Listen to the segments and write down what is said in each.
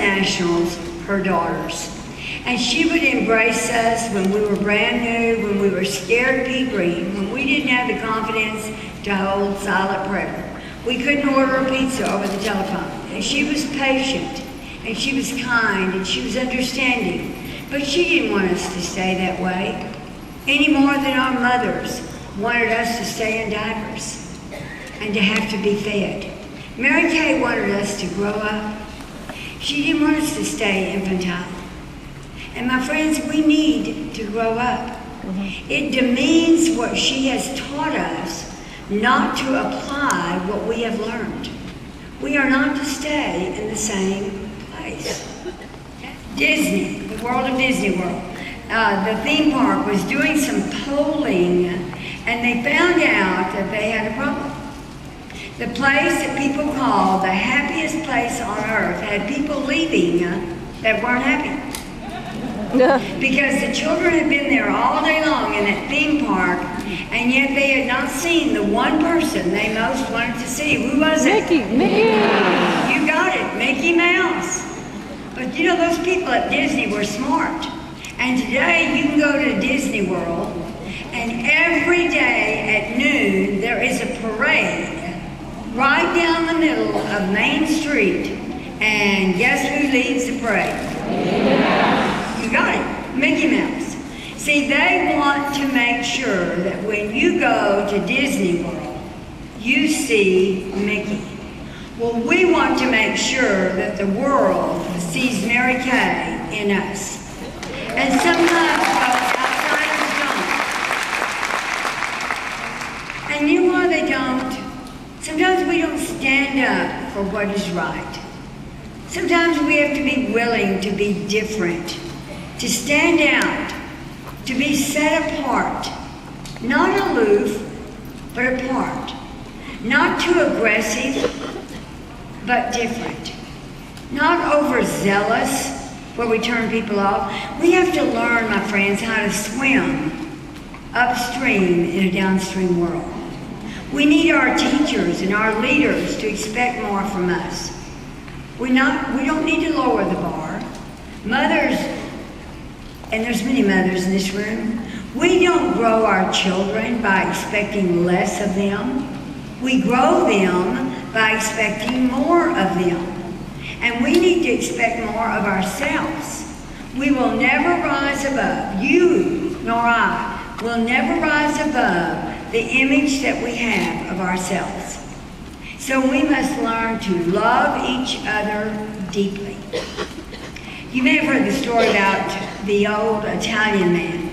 nationals her daughters. And she would embrace us when we were brand new, when we were scared pea green, when we didn't have the confidence to hold silent prayer. We couldn't order a pizza over the telephone. And she was patient, and she was kind, and she was understanding. But she didn't want us to stay that way, any more than our mothers wanted us to stay in diapers and to have to be fed. Mary Kay wanted us to grow up. She didn't want us to stay infantile. And my friends, we need to grow up. It demeans what she has taught us not to apply what we have learned. We are not to stay in the same place. Disney, the world of Disney World. The theme park was doing some polling, and they found out that they had a problem. The place that people call the happiest place on earth had people leaving that weren't happy. Because the children had been there all day long in that theme park, and yet they had not seen the one person they most wanted to see. Who was it? Mickey. You got it, Mickey Mouse. But you know, those people at Disney were smart. And today you can go to Disney World, and every day at noon there is a parade right down the middle of Main Street. And guess who leads the parade? You got it, Mickey Mouse. See, they want to make sure that when you go to Disney World, you see Mickey. Well, we want to make sure that the world sees Mary Kay in us. And sometimes folks outsiders don't. And you know why they don't? Sometimes we don't stand up for what is right. Sometimes we have to be willing to be different, to stand out, to be set apart, not aloof, but apart, not too aggressive, but different, not overzealous, where we turn people off. We have to learn, my friends, how to swim upstream in a downstream world. We need our teachers and our leaders to expect more from us. We don't need to lower the bar. Mothers, and there's many mothers in this room, we don't grow our children by expecting less of them. We grow them by expecting more of them. And we need to expect more of ourselves. We will never rise above, you nor I, will never rise above the image that we have of ourselves. So we must learn to love each other deeply. You may have heard the story about the old Italian man.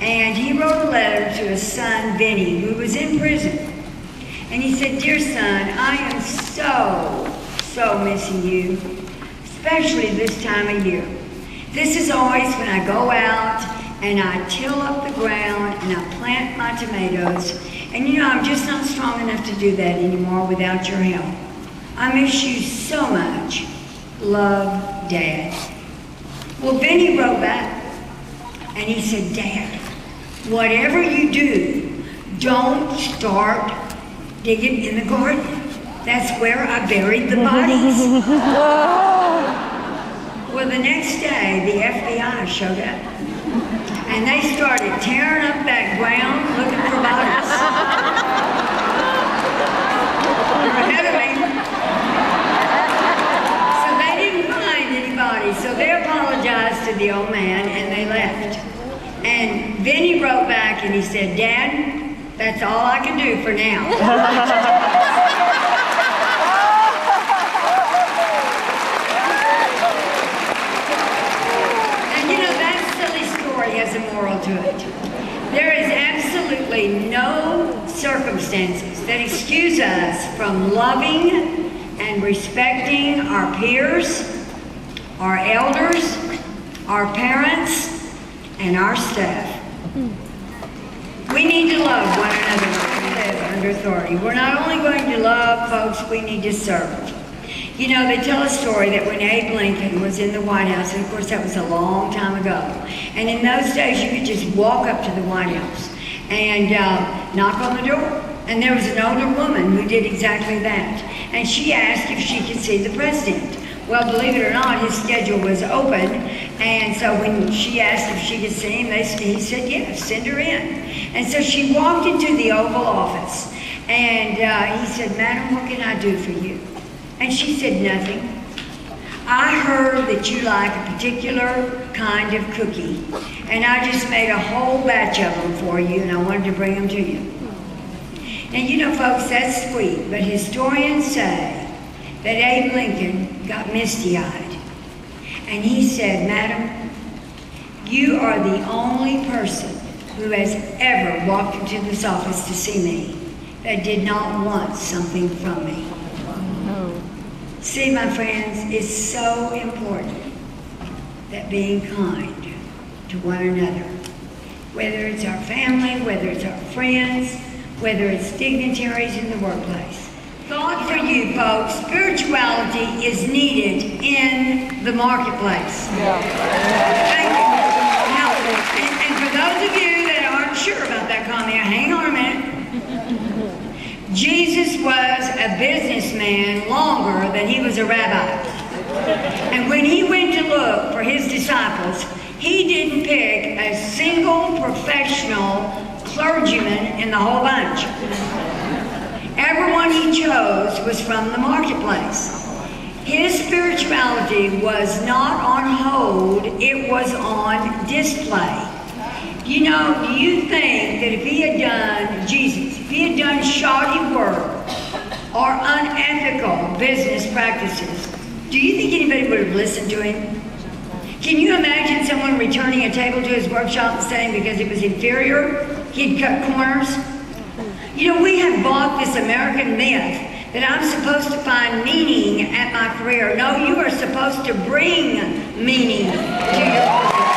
And he wrote a letter to his son, Vinny, who was in prison. And he said, "Dear son, I am so missing you, especially this time of year. This is always when I go out and I till up the ground and I plant my tomatoes. And you know, I'm just not strong enough to do that anymore without your help. I miss you so much. Love, Dad." Well, Benny wrote back and he said, "Dad, whatever you do, don't start digging in the garden. That's where I buried the bodies." Well, the next day, the FBI showed up. And they started tearing up that ground looking for bodies. They're ahead of me. So they didn't find any bodies. So they apologized to the old man and they left. And Vinny wrote back and he said, "Dad, that's all I can do for now." Has a moral to it. There is absolutely no circumstances that excuse us from loving and respecting our peers, our elders, our parents, and our staff. We need to love one another when we live under authority. We're not only going to love folks, we need to serve. You know, they tell a story that when Abe Lincoln was in the White House, and of course that was a long time ago, and in those days you could just walk up to the White House and knock on the door. And there was an older woman who did exactly that. And she asked if she could see the president. Well, believe it or not, his schedule was open, and so when she asked if she could see him, he said yes, send her in. And so she walked into the Oval Office, and he said, "Madam, what can I do for you?" And she said, "Nothing. I heard that you like a particular kind of cookie, and I just made a whole batch of them for you, and I wanted to bring them to you." Now, you know, folks, that's sweet, but historians say that Abe Lincoln got misty-eyed, and he said, "Madam, you are the only person who has ever walked into this office to see me that did not want something from me." See, my friends, it's so important that being kind to one another, whether it's our family, whether it's our friends, whether it's dignitaries in the workplace. Thought for you, folks, spirituality is needed in the marketplace. Thank you. Now, and for those of you that aren't sure about that comment, hang on a minute. Jesus was a businessman longer than he was a rabbi. And when he went to look for his disciples, he didn't pick a single professional clergyman in the whole bunch. Everyone he chose was from the marketplace. His spirituality was not on hold, it was on display. You know, do you think that if he had done, Jesus, if he had done shoddy work or unethical business practices, do you think anybody would have listened to him? Can you imagine someone returning a table to his workshop and saying because it was inferior, he'd cut corners? You know, we have bought this American myth that I'm supposed to find meaning at my career. No, you are supposed to bring meaning to your career.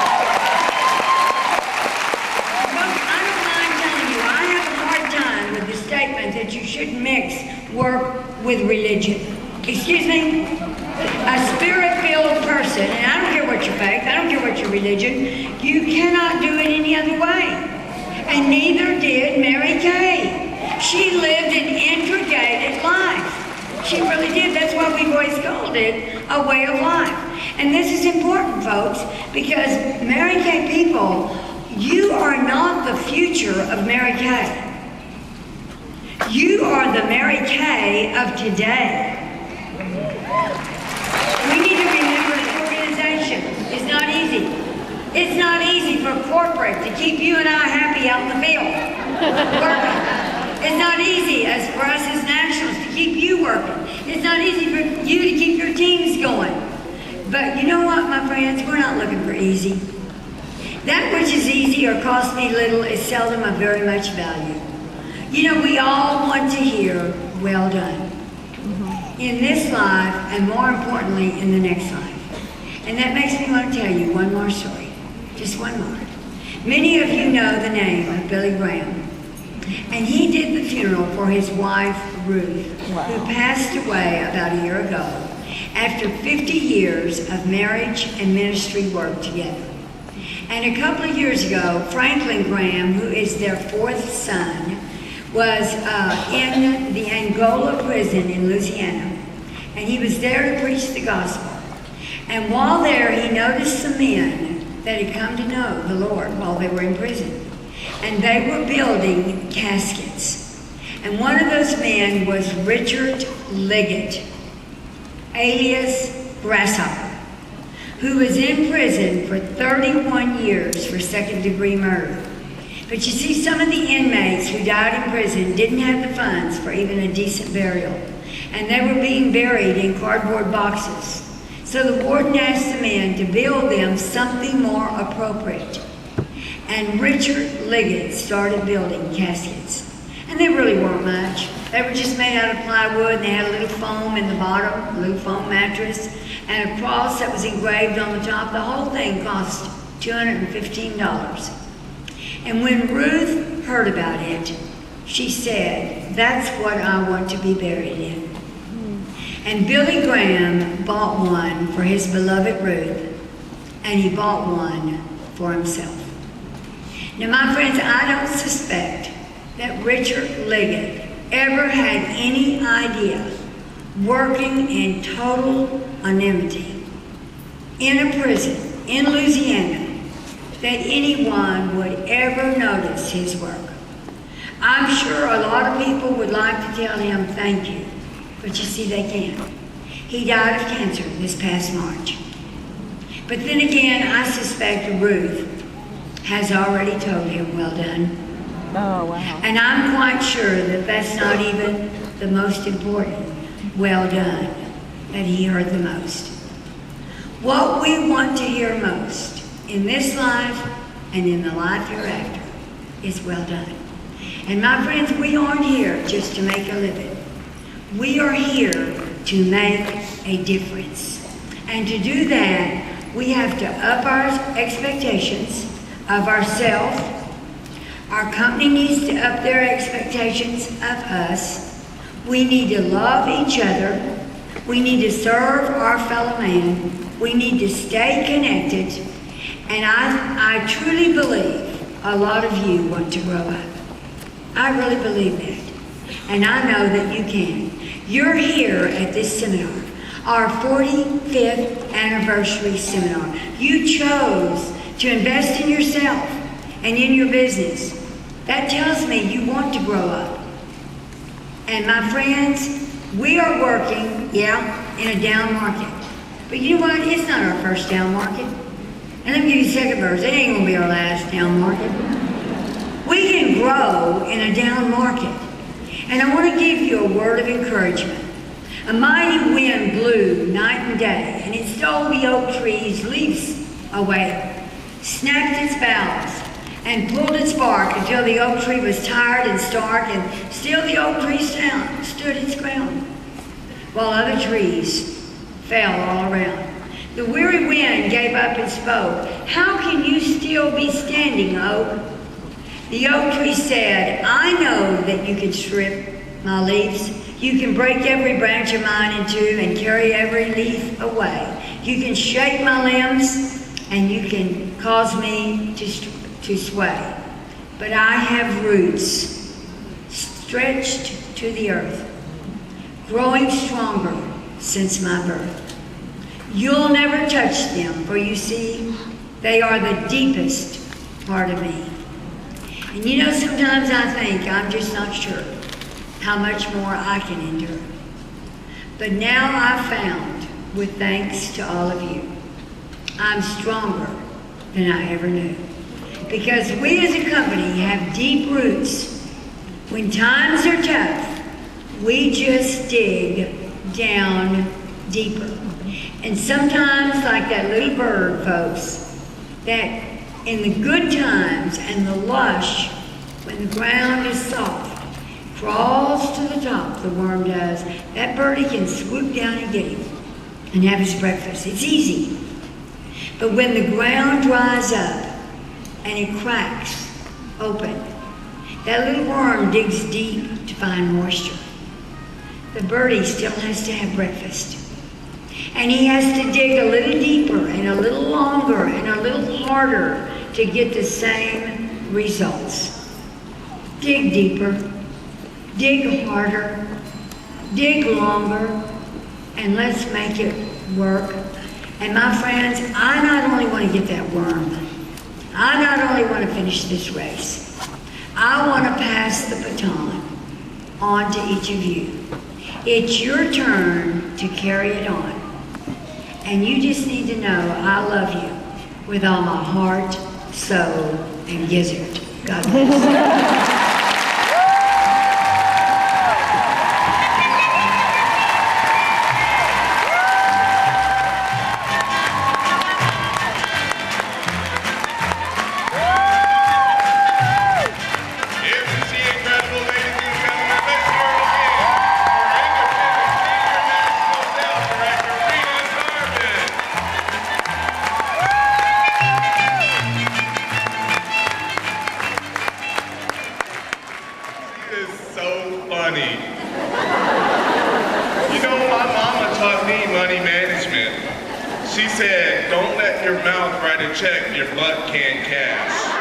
That you shouldn't mix work with religion. Excuse me? A spirit-filled person, and I don't care what your faith, I don't care what your religion, you cannot do it any other way. And neither did Mary Kay. She lived an integrated life. She really did. That's why we've always called it a way of life. And this is important, folks, because Mary Kay people, you are not the future of Mary Kay. You are the Mary Kay of today. We need to remember that organization is not easy. It's not easy for corporate to keep you and I happy out in the field working. It's not easy for us as nationals to keep you working. It's not easy for you to keep your teams going. But you know what, my friends? We're not looking for easy. That which is easy or costs me little is seldom of very much value. You know, we all want to hear, "Well done," in this life, and more importantly, in the next life. And that makes me want to tell you one more story, just one more. Many of you know the name of Billy Graham, and he did the funeral for his wife, Ruth, who passed away about a year ago after 50 years of marriage and ministry work together. And a couple of years ago, Franklin Graham, who is their fourth son, was in the Angola prison in Louisiana, and he was there to preach the gospel. And while there, he noticed some men that had come to know the Lord while they were in prison, and they were building caskets. And one of those men was Richard Liggett, alias Grasshopper, who was in prison for 31 years for second-degree murder. But you see, some of the inmates who died in prison didn't have the funds for even a decent burial, and they were being buried in cardboard boxes. So the warden asked the men to build them something more appropriate. And Richard Liggett started building caskets. And they really weren't much. They were just made out of plywood, and they had a little foam in the bottom, a little foam mattress, and a cross that was engraved on the top. The whole thing cost $215. And when Ruth heard about it, she said, "That's what I want to be buried in." And Billy Graham bought one for his beloved Ruth, and he bought one for himself. Now, my friends, I don't suspect that Richard Liggett ever had any idea, working in total anonymity in a prison in Louisiana that anyone would ever notice his work. I'm sure a lot of people would like to tell him thank you, but you see, they can't. He died of cancer this past March. But then again, I suspect Ruth has already told him, well done. Oh, wow. And I'm quite sure that that's not even the most important well done that he heard the most. What we want to hear most in this life and in the life hereafter is well done. And my friends, we aren't here just to make a living. We are here to make a difference. And to do that, we have to up our expectations of ourselves. Our company needs to up their expectations of us. We need to love each other. We need to serve our fellow man. We need to stay connected. And I truly believe a lot of you want to grow up. I really believe that. And I know that you can. You're here at this seminar, our 45th anniversary seminar. You chose to invest in yourself and in your business. That tells me you want to grow up. And my friends, we are working, in a down market. But you know what? It's not our first down market. And let me give you the second verse. It ain't going to be our last down market. We can grow in a down market. And I want to give you a word of encouragement. A mighty wind blew night and day, and it stole the oak tree's leaves away, snapped its boughs, and pulled its bark until the oak tree was tired and stark, and still the oak tree stood its ground, while other trees fell all around. The weary wind gave up and spoke. How can you still be standing, oak? The oak tree said, I know that you can strip my leaves. You can break every branch of mine in two and carry every leaf away. You can shake my limbs and you can cause me to sway. But I have roots stretched to the earth, growing stronger since my birth. You'll never touch them, for you see, they are the deepest part of me. And you know, sometimes I think I'm just not sure how much more I can endure. But now I've found, with thanks to all of you, I'm stronger than I ever knew. Because we as a company have deep roots. When times are tough, we just dig down deeper. And sometimes, like that little bird, folks, that in the good times and the lush, when the ground is soft, crawls to the top, the worm does. That birdie can swoop down and get him and have his breakfast. It's easy. But when the ground dries up and it cracks open, that little worm digs deep to find moisture. The birdie still has to have breakfast. And he has to dig a little deeper and a little longer and a little harder to get the same results. Dig deeper, dig harder, dig longer, and let's make it work. And my friends, I not only want to get that worm, I not only want to finish this race, I want to pass the baton on to each of you. It's your turn to carry it on. And you just need to know I love you with all my heart, soul, and gizzard. God bless. She said, don't let your mouth write a check your butt can't cash.